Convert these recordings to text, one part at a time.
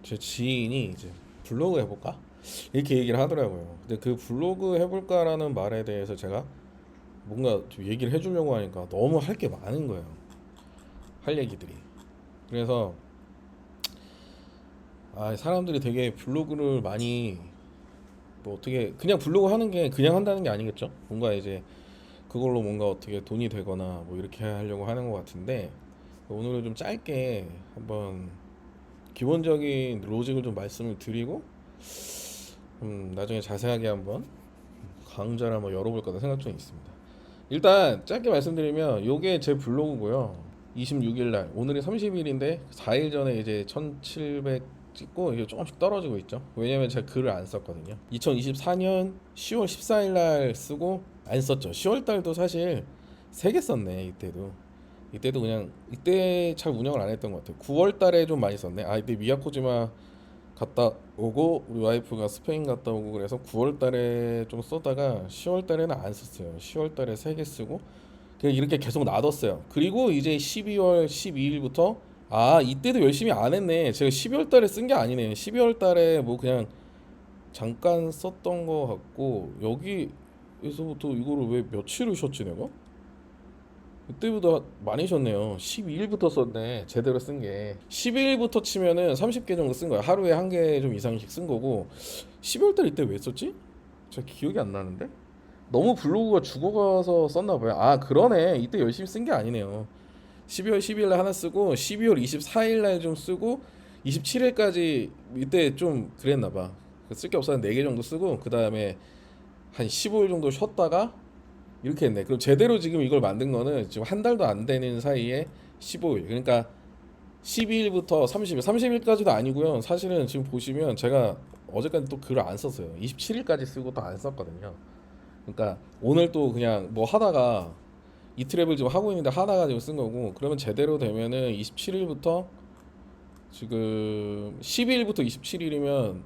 제 지인이 이제 블로그 해볼까? 이렇게 얘기를 하더라고요. 근데 그 블로그 해볼까라는 말에 대해서 제가 뭔가 좀 얘기를 해주려고 하니까 너무 할 게 많은 거예요. 할 얘기들이. 그래서 사람들이 되게 블로그를 많이 뭐 어떻게 그냥 블로그 하는 게 그냥 한다는 게 아니겠죠? 뭔가 이제 그걸로 뭔가 어떻게 돈이 되거나 뭐 이렇게 하려고 하는 것 같은데 오늘은 좀 짧게 한번 기본적인 로직을 좀 말씀을 드리고 나중에 자세하게 한번 강좌를 한번 열어볼 거다 생각 중에 있습니다. 일단 짧게 말씀드리면 요게 제 블로그고요. 26일 날 오늘이 30일인데 4일 전에 이제 1700 찍고 이게 조금씩 떨어지고 있죠. 왜냐면 제가 글을 안 썼거든요. 2024년 10월 14일 날 쓰고 안 썼죠. 10월 달도 사실 3개 썼네. 이때도 그냥 이때 잘 운영을 안 했던 것 같아요. 9월 달에 좀 많이 썼네. 이때 미야코지마 갔다 오고 우리 와이프가 스페인 갔다 오고 그래서 9월 달에 좀 쓰다가 10월 달에는 안 썼어요. 10월 달에 3개 쓰고 그냥 이렇게 계속 놔뒀어요. 그리고 이제 12월 12일부터 이때도 열심히 안 했네. 제가 12월 달에 쓴 게 아니네. 12월 달에 뭐 그냥 잠깐 썼던 거 같고 여기에서부터 이거를 왜 며칠을 쉬었지 내가? 그때보다 많이 쉬었네요. 12일부터 썼네. 제대로 쓴 게. 12일부터 치면은 30개 정도 쓴 거야. 하루에 한 개 좀 이상씩 쓴 거고. 12월 달 이때 왜 썼지? 제가 기억이 안 나는데. 너무 블로그가 죽어가서 썼나 봐요. 그러네. 이때 열심히 쓴 게 아니네요. 12월 12일 날 하나 쓰고 12월 24일 날 좀 쓰고 27일까지 이때 좀 그랬나 봐. 쓸 게 없었는데 4개 정도 쓰고 그다음에 한 15일 정도 쉬었다가 이렇게 했네. 그럼 제대로 지금 이걸 만든 거는 지금 한 달도 안 되는 사이에 15일. 그러니까 12일부터 30일, 30일까지도 아니고요. 사실은 지금 보시면 제가 어제까지 또 글을 안 썼어요. 27일까지 쓰고 또 안 썼거든요. 그러니까 오늘 또 그냥 뭐 하다가 이 트랩을 지금 하고 있는데 하다가 지금 쓴 거고 그러면 제대로 되면은 27일부터 지금 12일부터 27일이면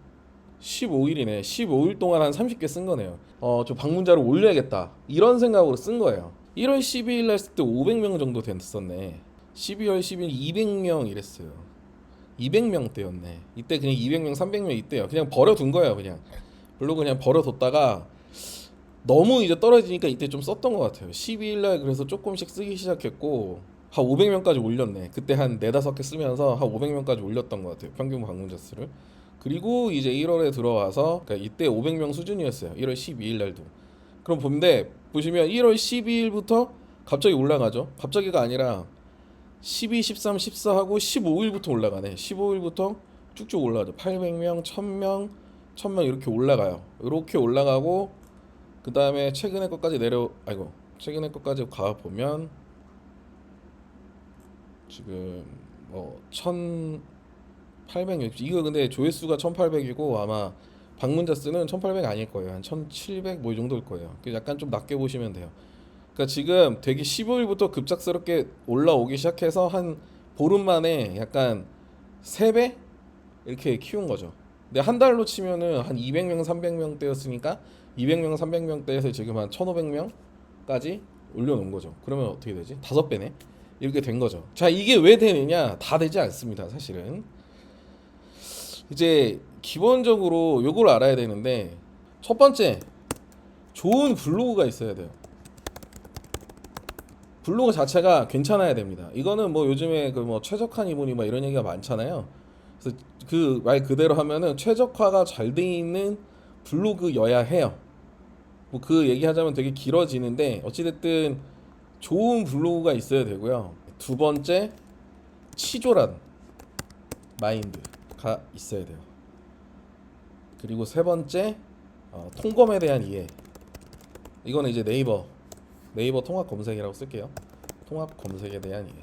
15일이네. 15일 동안 한 30개 쓴 거네요. 저 방문자를 올려야겠다. 이런 생각으로 쓴 거예요. 1월 12일 날 쓸 때 500명 정도 됐었네. 12월 10일 200명 이랬어요. 200명대였네. 이때 그냥 200명, 300명 이때요. 그냥 버려둔 거예요, 그냥. 블로그 그냥 버려뒀다가 너무 이제 떨어지니까 이때 좀 썼던 것 같아요. 12일 날 그래서 조금씩 쓰기 시작했고 한 500명까지 올렸네. 그때 한 4-5개 쓰면서 한 500명까지 올렸던 것 같아요. 평균 방문자 수를. 그리고 이제 1월에 들어와서 그러니까 이때 500명 수준이었어요. 1월 12일 날도. 그럼 보시면 1월 12일부터 갑자기 올라가죠. 갑자기가 아니라 12, 13, 14 하고 15일부터 올라가네. 15일부터 쭉쭉 올라가죠. 800명, 1000명, 1000명 이렇게 올라가요. 이렇게 올라가고 그 다음에 최근에 것까지 가 보면 지금 뭐 1860. 이거 근데 조회수가 1800이고 아마 방문자 수는 1800 아닐 거예요. 한 1700 뭐 이 정도일 거예요. 약간 좀 낮게 보시면 돼요. 그러니까 지금 되게 15일부터 급작스럽게 올라오기 시작해서 한 보름 만에 약간 3배 이렇게 키운 거죠. 근데 한 달로 치면은 한 200명, 300명대였으니까 200명, 300명대에서 지금 한 1500명까지 올려놓은 거죠. 그러면 어떻게 되지? 5배네. 이렇게 된 거죠. 자, 이게 왜 되느냐? 다 되지 않습니다, 사실은. 이제 기본적으로 요걸 알아야 되는데 첫 번째, 좋은 블로그가 있어야 돼요. 블로그 자체가 괜찮아야 됩니다. 이거는 뭐 요즘에 그 뭐 최적한 이분이 막 이런 얘기가 많잖아요. 그래서 그 말 그대로 하면은 최적화가 잘 돼 있는 블로그여야 해요. 뭐 그 얘기하자면 되게 길어지는데 어찌됐든 좋은 블로그가 있어야 되고요. 두 번째, 치졸한 마인드가 있어야 돼요. 그리고 세 번째, 통검에 대한 이해. 이거는 이제 네이버 통합 검색이라고 쓸게요. 통합 검색에 대한 이해.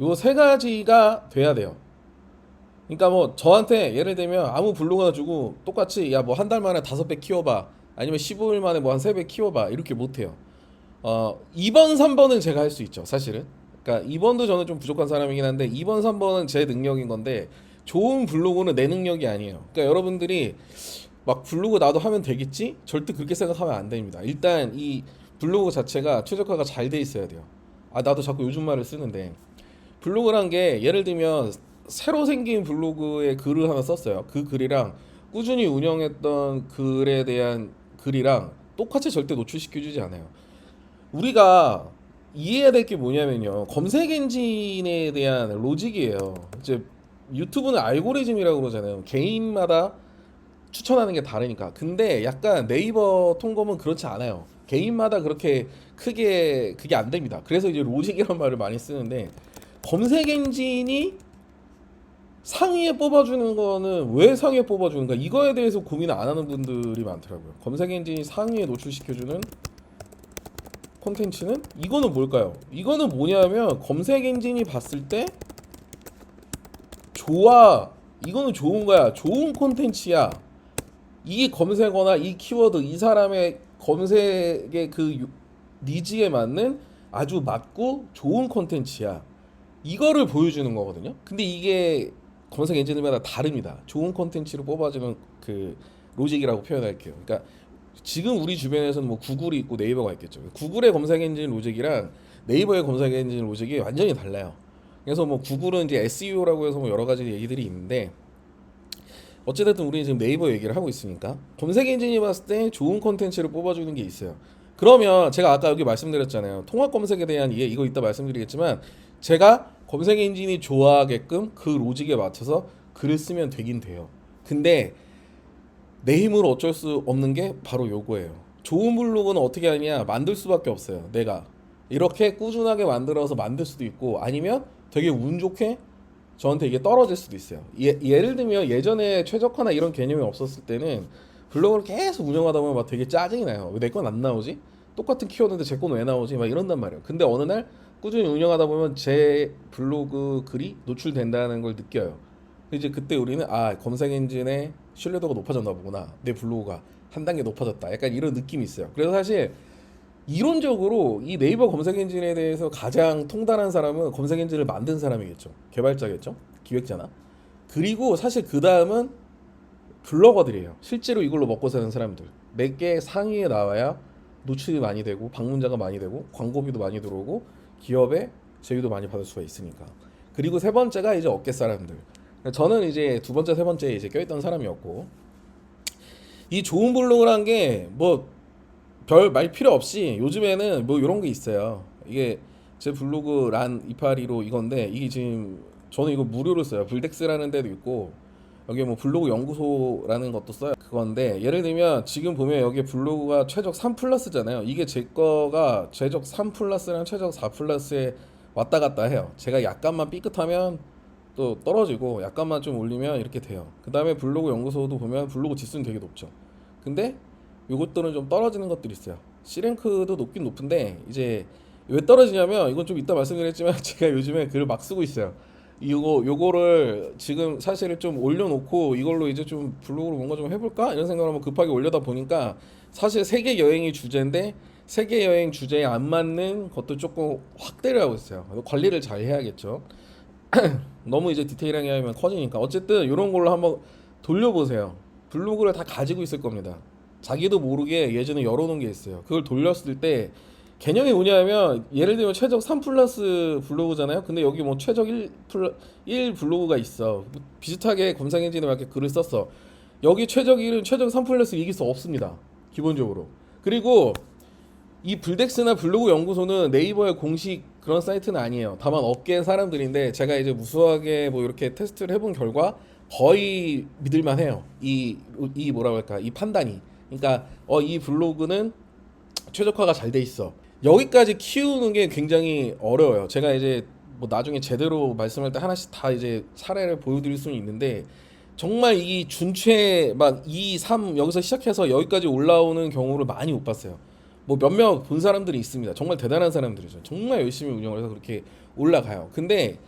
요 세 가지가 돼야 돼요. 그러니까 뭐 저한테 예를 들면 아무 블로그나 주고 똑같이 야 뭐 한 달 만에 5배 키워봐 아니면 15일 만에 뭐 한 3배 키워봐 이렇게 못해요. 2번 3번은 제가 할 수 있죠 사실은. 그러니까 2번도 저는 좀 부족한 사람이긴 한데 2번 3번은 제 능력인 건데 좋은 블로그는 내 능력이 아니에요. 그러니까 여러분들이 막 블로그 나도 하면 되겠지? 절대 그렇게 생각하면 안 됩니다. 일단 이 블로그 자체가 최적화가 잘 돼 있어야 돼요. 나도 자꾸 요즘 말을 쓰는데 블로그란 게 예를 들면 새로 생긴 블로그에 글을 하나 썼어요. 그 글이랑 꾸준히 운영했던 글에 대한 글이랑 똑같이 절대 노출시켜주지 않아요. 우리가 이해해야 될 게 뭐냐면요. 검색 엔진에 대한 로직이에요. 이제 유튜브는 알고리즘이라고 그러잖아요. 개인마다 추천하는 게 다르니까. 근데 약간 네이버 통검은 그렇지 않아요. 개인마다 그렇게 크게 그게 안 됩니다. 그래서 이제 로직이라는 말을 많이 쓰는데 검색 엔진이 상위에 뽑아주는 거는 왜 상위에 뽑아주는가? 이거에 대해서 고민 안 하는 분들이 많더라고요. 검색 엔진이 상위에 노출시켜주는 콘텐츠는 이거는 뭘까요? 이거는 뭐냐면 검색 엔진이 봤을 때 좋아, 이거는 좋은 거야, 좋은 콘텐츠야, 이 검색어나 이 키워드 이 사람의 검색의 그 니즈에 맞는 아주 맞고 좋은 콘텐츠야, 이거를 보여주는 거거든요. 근데 이게 검색 엔진마다 다릅니다. 좋은 콘텐츠로 뽑아주는 그 로직이라고 표현할게요. 그러니까 지금 우리 주변에서는 뭐 구글이 있고 네이버가 있겠죠. 구글의 검색 엔진 로직이랑 네이버의 검색 엔진 로직이 완전히 달라요. 그래서 뭐 구글은 이제 SEO라고 해서 뭐 여러 가지 얘기들이 있는데 어찌됐든 우리는 지금 네이버 얘기를 하고 있으니까 검색 엔진이 봤을 때 좋은 콘텐츠를 뽑아주는 게 있어요. 그러면 제가 아까 여기 말씀드렸잖아요. 통합 검색에 대한 이해, 이거 이따 말씀드리겠지만 제가 검색 엔진이 좋아하게끔 그 로직에 맞춰서 글을 쓰면 되긴 돼요. 근데 내 힘으로 어쩔 수 없는 게 바로 요거예요. 좋은 블로그는 어떻게 하냐? 만들 수밖에 없어요. 내가 이렇게 꾸준하게 만들어서 만들 수도 있고 아니면 되게 운 좋게 저한테 이게 떨어질 수도 있어요. 예를 들면 예전에 최적화나 이런 개념이 없었을 때는 블로그를 계속 운영하다 보면 막 되게 짜증이 나요. 왜 내 건 안 나오지? 똑같은 키워드인데 제 건 왜 나오지? 막 이런단 말이에요. 근데 어느 날 꾸준히 운영하다 보면 제 블로그 글이 노출된다는 걸 느껴요. 이제 그때 우리는 아, 검색 엔진의 신뢰도가 높아졌나 보구나, 내 블로그가 한 단계 높아졌다, 약간 이런 느낌이 있어요. 그래서 사실 이론적으로 이 네이버 검색 엔진에 대해서 가장 통달한 사람은 검색 엔진을 만든 사람이겠죠. 개발자겠죠. 기획자나. 그리고 사실 그 다음은 블로거들이에요. 실제로 이걸로 먹고 사는 사람들. 몇 개 상위에 나와야 노출이 많이 되고 방문자가 많이 되고 광고비도 많이 들어오고 기업의 제휴도 많이 받을 수가 있으니까. 그리고 세 번째가 이제 업계 사람들. 저는 이제 두 번째 세 번째에 이제 껴있던 사람이었고, 이 좋은 블로그란 게 뭐 별 말 필요 없이 요즘에는 뭐 이런 게 있어요. 이게 제 블로그 란 282로 이건데 이게 지금 저는 이거 무료로 써요. 블덱스라는 데도 있고 여기 뭐 블로그 연구소라는 것도 써요. 그건데 예를 들면 지금 보면 여기 블로그가 최적 3 플러스잖아요. 이게 제 거가 최적 3 플러스랑 최적 4 플러스에 왔다 갔다 해요. 제가 약간만 삐끗하면 또 떨어지고 약간만 좀 올리면 이렇게 돼요. 그 다음에 블로그 연구소도 보면 블로그 지수는 되게 높죠. 근데 요것들은 좀 떨어지는 것들이 있어요. C랭크도 높긴 높은데 이제 왜 떨어지냐면 이건 좀 이따 말씀드렸지만 제가 요즘에 글을 막 쓰고 있어요. 요거를 지금 사실 좀 올려놓고 이걸로 이제 좀 블로그로 뭔가 좀 해볼까 이런 생각을 한번 급하게 올려다 보니까 사실 세계 여행이 주제인데 세계 여행 주제에 안 맞는 것도 조금 확대를 하고 있어요. 관리를 잘 해야겠죠. 너무 이제 디테일하게 하면 커지니까 어쨌든 이런 걸로 한번 돌려보세요. 블로그를 다 가지고 있을 겁니다. 자기도 모르게 예전에 열어놓은 게 있어요. 그걸 돌렸을 때 개념이 뭐냐면 예를 들면 최적 3 플러스 블로그잖아요. 근데 여기 뭐 최적 1 블로그가 있어. 비슷하게 검색 엔진에 맞게 글을 썼어. 여기 최적 1은 최적 3 플러스 이길 수 없습니다. 기본적으로. 그리고 이 블덱스나 블로그 연구소는 네이버의 공식 그런 사이트는 아니에요. 다만 업계 사람들인데 제가 이제 무수하게 뭐 이렇게 테스트를 해본 결과 거의 믿을만 해요. 이 뭐라고 할까, 이 판단이. 그러니까 이 블로그는 최적화가 잘 돼 있어. 여기까지 키우는 게 굉장히 어려워요. 제가 이제 뭐 나중에 제대로 말씀할 때 하나씩 다 이제 사례를 보여드릴 수는 있는데 정말 이 준최 막 2, 3 여기서 시작해서 여기까지 올라오는 경우를 많이 못 봤어요. 뭐 몇몇 본 사람들이 있습니다. 정말 대단한 사람들이죠. 정말 열심히 운영을 해서 그렇게 올라가요. 근데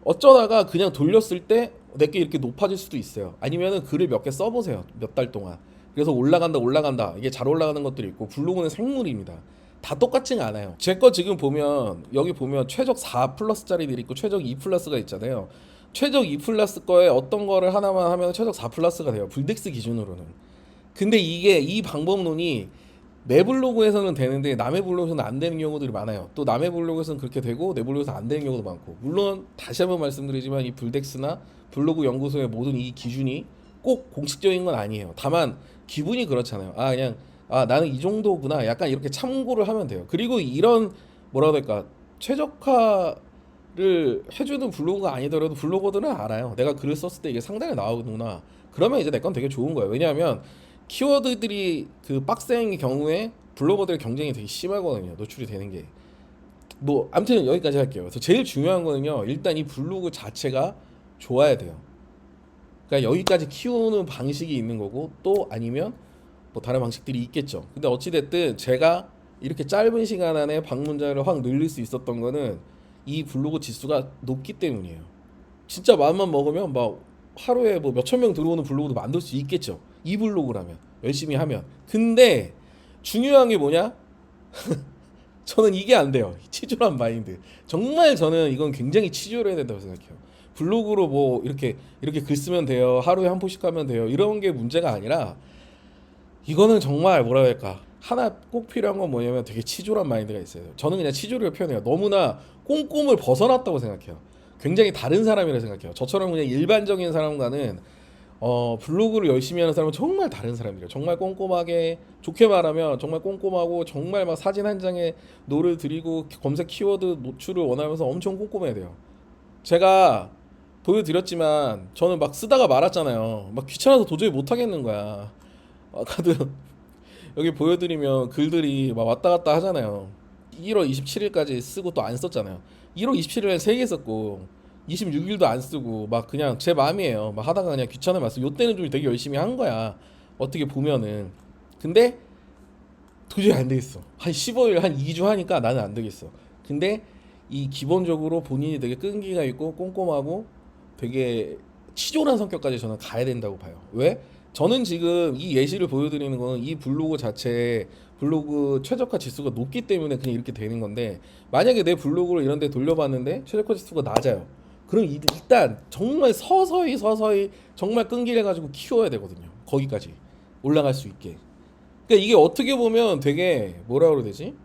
어쩌다가 그냥 돌렸을 때 내게 이렇게 높아질 수도 있어요. 아니면은 글을 몇 개 써보세요. 몇 달 동안. 그래서 올라간다. 이게 잘 올라가는 것들이 있고 블로그는 생물입니다. 다 똑같지는 않아요. 제 거 지금 보면 여기 보면 최적 4 플러스짜리들이 있고 최적 2 플러스가 있잖아요. 최적 2 플러스 거에 어떤 거를 하나만 하면 최적 4 플러스가 돼요. 불덱스 기준으로는. 근데 이게 이 방법론이 내 블로그에서는 되는데 남의 블로그에서는 안 되는 경우들이 많아요. 또 남의 블로그에서는 그렇게 되고 내 블로그에서 안 되는 경우도 많고. 물론 다시 한번 말씀드리지만 이 불덱스나 블로그 연구소의 모든 이 기준이 꼭 공식적인 건 아니에요. 다만 기분이 그렇잖아요. 아 그냥 아 나는 이 정도구나. 약간 이렇게 참고를 하면 돼요. 그리고 이런 뭐라 해야 될까 최적화를 해주는 블로그가 아니더라도 블로거들은 알아요. 내가 글을 썼을 때 이게 상단에 나오는구나. 그러면 이제 내 건 되게 좋은 거예요. 왜냐하면 키워드들이 그 빡센 경우에 블로거들의 경쟁이 되게 심하거든요. 노출이 되는 게. 뭐 아무튼 여기까지 할게요. 그래서 제일 중요한 거는요. 일단 이 블로그 자체가 좋아야 돼요. 그러니까 여기까지 키우는 방식이 있는 거고 또 아니면 뭐 다른 방식들이 있겠죠. 근데 어찌 됐든 제가 이렇게 짧은 시간 안에 방문자를 확 늘릴 수 있었던 거는 이 블로그 지수가 높기 때문이에요. 진짜 마음만 먹으면 막 하루에 뭐 몇천 명 들어오는 블로그도 만들 수 있겠죠. 이 블로그라면 열심히 하면. 근데 중요한 게 뭐냐? 저는 이게 안 돼요. 치졸한 마인드. 정말 저는 이건 굉장히 치졸해야 된다고 생각해요. 블로그로 뭐 이렇게 글 쓰면 돼요. 하루에 한 포씩 하면 돼요. 이런 게 문제가 아니라 이거는 정말 뭐라 해야 할까? 하나 꼭 필요한 건 뭐냐면 되게 치졸한 마인드가 있어요. 저는 그냥 치졸을 표현해요. 너무나 꼼꼼을 벗어났다고 생각해요. 굉장히 다른 사람이라 생각해요. 저처럼 그냥 일반적인 사람과는 블로그를 열심히 하는 사람은 정말 다른 사람들이에요. 정말 꼼꼼하게 좋게 말하면 정말 꼼꼼하고 정말 막 사진 한 장에 노를 들이고 검색 키워드 노출을 원하면서 엄청 꼼꼼해야 돼요. 제가 보여드렸지만 저는 막 쓰다가 말았잖아요. 막 귀찮아서 도저히 못 하겠는 거야. 아까도 여기 보여드리면 글들이 막 왔다 갔다 하잖아요. 1월 27일까지 쓰고 또 안 썼잖아요. 1월 27일에 3개 썼고 26일도 안 쓰고 막 그냥 제 마음이에요. 막 하다가 그냥 귀찮아 말씀. 요때는 좀 되게 열심히 한 거야. 어떻게 보면은. 근데 도저히 안 되겠어. 한 15일 한 2주 하니까 나는 안 되겠어. 근데 이 기본적으로 본인이 되게 끈기가 있고 꼼꼼하고 되게 치졸한 성격까지 저는 가야 된다고 봐요. 왜? 저는 지금 이 예시를 보여드리는 거는 이 블로그 자체에 블로그 최적화 지수가 높기 때문에 그냥 이렇게 되는 건데 만약에 내 블로그를 이런 데 돌려봤는데 최적화 지수가 낮아요. 그럼 일단 정말 서서히 정말 끈기를 가지고 키워야 되거든요. 거기까지 올라갈 수 있게. 그러니까 이게 어떻게 보면 되게 뭐라 그래야 되지?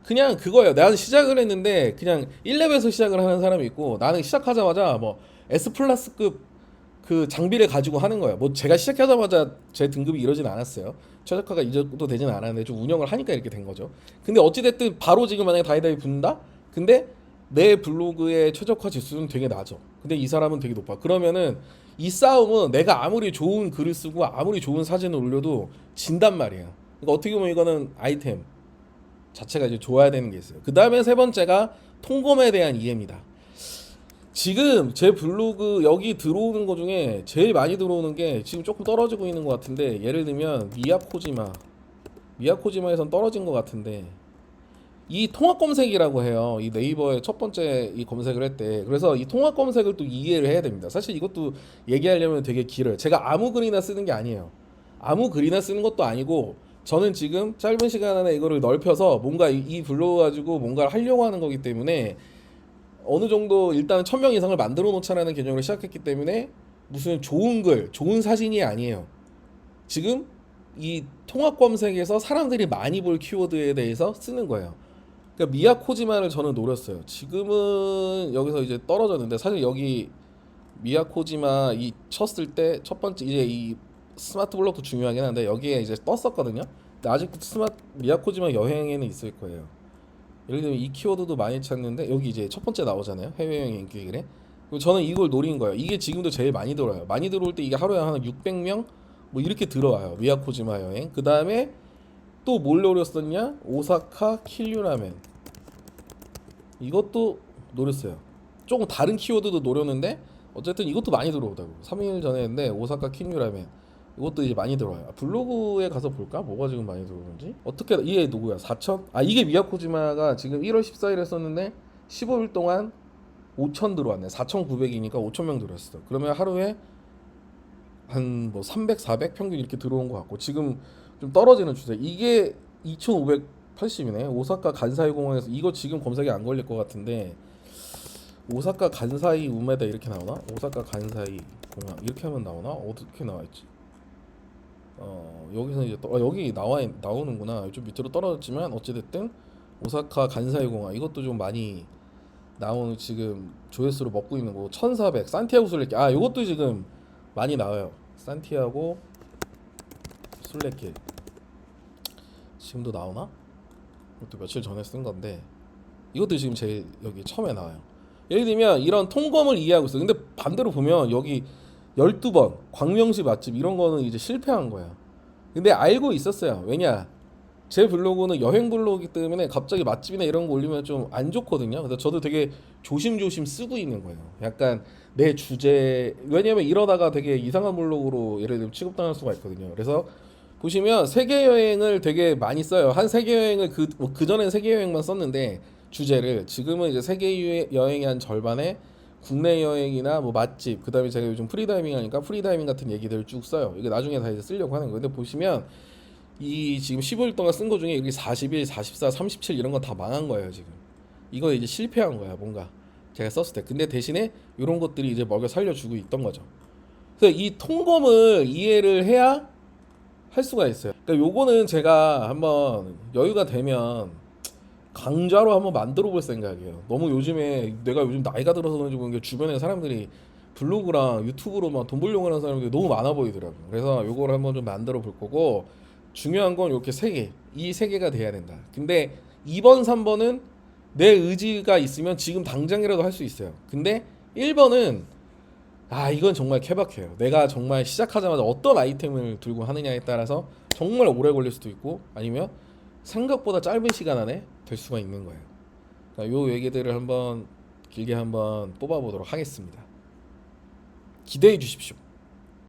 그냥 그거예요. 나는 시작을 했는데 그냥 1렙에서 시작을 하는 사람이 있고 나는 시작하자마자 뭐 S 플러스급 그 장비를 가지고 하는 거예요. 뭐 제가 시작하자마자 제 등급이 이러진 않았어요. 최저가가 이 정도 되진 않았는데 좀 운영을 하니까 이렇게 된 거죠. 근데 어찌됐든 바로 지금 만약에 다이다이 붙는다? 근데 내 블로그의 최적화 지수는 되게 낮아. 근데 이 사람은 되게 높아. 그러면은 이 싸움은 내가 아무리 좋은 글을 쓰고 아무리 좋은 사진을 올려도 진단 말이에요. 그러니까 어떻게 보면 이거는 아이템 자체가 이제 좋아야 되는 게 있어요. 그 다음에 세 번째가 통검에 대한 이해입니다. 지금 제 블로그 여기 들어오는 거 중에 제일 많이 들어오는 게 지금 조금 떨어지고 있는 것 같은데 예를 들면 미야코지마에선 떨어진 것 같은데 이 통합 검색이라고 해요. 이 네이버에 첫 번째 이 검색을 했대. 그래서 이 통합 검색을 또 이해를 해야 됩니다. 사실 이것도 얘기하려면 되게 길어요. 제가 아무 글이나 쓰는 게 아니에요. 아무 글이나 쓰는 것도 아니고 저는 지금 짧은 시간 안에 이거를 넓혀서 뭔가 이 블로그 가지고 뭔가를 하려고 하는 거기 때문에 어느 정도 일단 1000명 이상을 만들어 놓자라는 개념으로 시작했기 때문에 무슨 좋은 글, 좋은 사진이 아니에요. 지금 이 통합 검색에서 사람들이 많이 볼 키워드에 대해서 쓰는 거예요. 그러니까 미야코지마를 저는 노렸어요. 지금은 여기서 이제 떨어졌는데 사실 여기 미야코지마 이 쳤을 때 첫 번째 이제 이 스마트 블록도 중요하긴 한데 여기에 이제 떴었거든요. 근데 아직도 미야코지마 여행에는 있을 거예요. 예를 들면 이 키워드도 많이 찾는데 여기 이제 첫 번째 나오잖아요. 해외여행 인기 글에. 그럼 저는 이걸 노린 거예요. 이게 지금도 제일 많이 들어와요. 많이 들어올 때 이게 하루에 한 600명 뭐 이렇게 들어와요. 미야코지마 여행. 그 다음에 또 뭘 노렸었냐? 오사카 킬류라멘. 이것도 노렸어요. 조금 다른 키워드도 노렸는데 어쨌든 이것도 많이 들어오다고. 3일 전에 했는데 오사카 킬류라멘. 이것도 이제 많이 들어와요. 블로그에 가서 볼까? 뭐가 지금 많이 들어오는지. 어떻게 이게 누구야? 4천? 아 이게 미야코지마가 지금 1월 14일에 썼는데 15일 동안 5천 들어왔네. 4,900이니까 5천 명 들어왔어. 그러면 하루에 한 뭐 300, 400 평균 이렇게 들어온 것 같고 지금 좀 떨어지는 추세. 이게 2,580이네. 오사카 간사이 공항에서 이거 지금 검색이 안 걸릴 것 같은데 오사카 간사이 우메다 이렇게 나오나? 오사카 간사이 공항 이렇게 하면 나오나? 어떻게 나와 있지? 여기서 이제 여기 나오는구나. 좀 밑으로 떨어졌지만 어찌됐든 오사카 간사이 공항 이것도 좀 많이 나오는 지금 조회수로 먹고 있는 거 1400 산티아고 순례길 이것도 지금 많이 나와요. 산티아고 순례길 지금도 나오나? 이것도 며칠 전에 쓴 건데 이것도 지금 제일 여기 처음에 나와요. 예를 들면 이런 통검을 이해하고 있어. 근데 반대로 보면 여기 12번 광명시 맛집 이런 거는 이제 실패한 거야. 근데 알고 있었어요. 왜냐? 제 블로그는 여행 블로그이기 때문에 갑자기 맛집이나 이런 거 올리면 좀 안 좋거든요. 그래서 저도 되게 조심조심 쓰고 있는 거예요. 약간 내 주제 왜냐면 이러다가 되게 이상한 블로그로 예를 들면 취급당할 수가 있거든요. 그래서 보시면 세계 여행을 되게 많이 써요. 한 세계 여행을 그 전엔 세계 여행만 썼는데 주제를 지금은 이제 세계 여행의 한 절반에 국내 여행이나 뭐 맛집 그다음에 제가 요즘 프리다이빙 하니까 프리다이빙 같은 얘기들을 쭉 써요. 이게 나중에 다 이제 쓰려고 하는 거예요. 근데 보시면 이 지금 15일 동안 쓴 거 중에 여기 41, 44, 37 이런 건 다 망한 거예요, 지금. 이거 이제 실패한 거야, 뭔가. 제가 썼을 때. 근데 대신에 이런 것들이 이제 먹여 살려주고 있던 거죠. 그래서 이 통검을 이해를 해야 할 수가 있어요. 그러니까 요거는 제가 한번 여유가 되면 강좌로 한번 만들어 볼 생각이에요. 너무 요즘에 내가 요즘 나이가 들어서 그런지 모르겠는데 주변에 사람들이 블로그랑 유튜브로만 돈 벌려고 하는 사람들이 너무 많아 보이더라고요. 그래서 요거를 한번 좀 만들어 볼 거고 중요한 건 이렇게 세 개, 이 세 개가 돼야 된다. 근데 2번, 3번은 내 의지가 있으면 지금 당장이라도 할 수 있어요. 근데 1번은 이건 정말 케바케예요. 내가 정말 시작하자마자 어떤 아이템을 들고 하느냐에 따라서 정말 오래 걸릴 수도 있고 아니면 생각보다 짧은 시간 안에 될 수가 있는 거예요. 그러니까 요 얘기들을 한번 길게 한번 뽑아보도록 하겠습니다. 기대해 주십시오.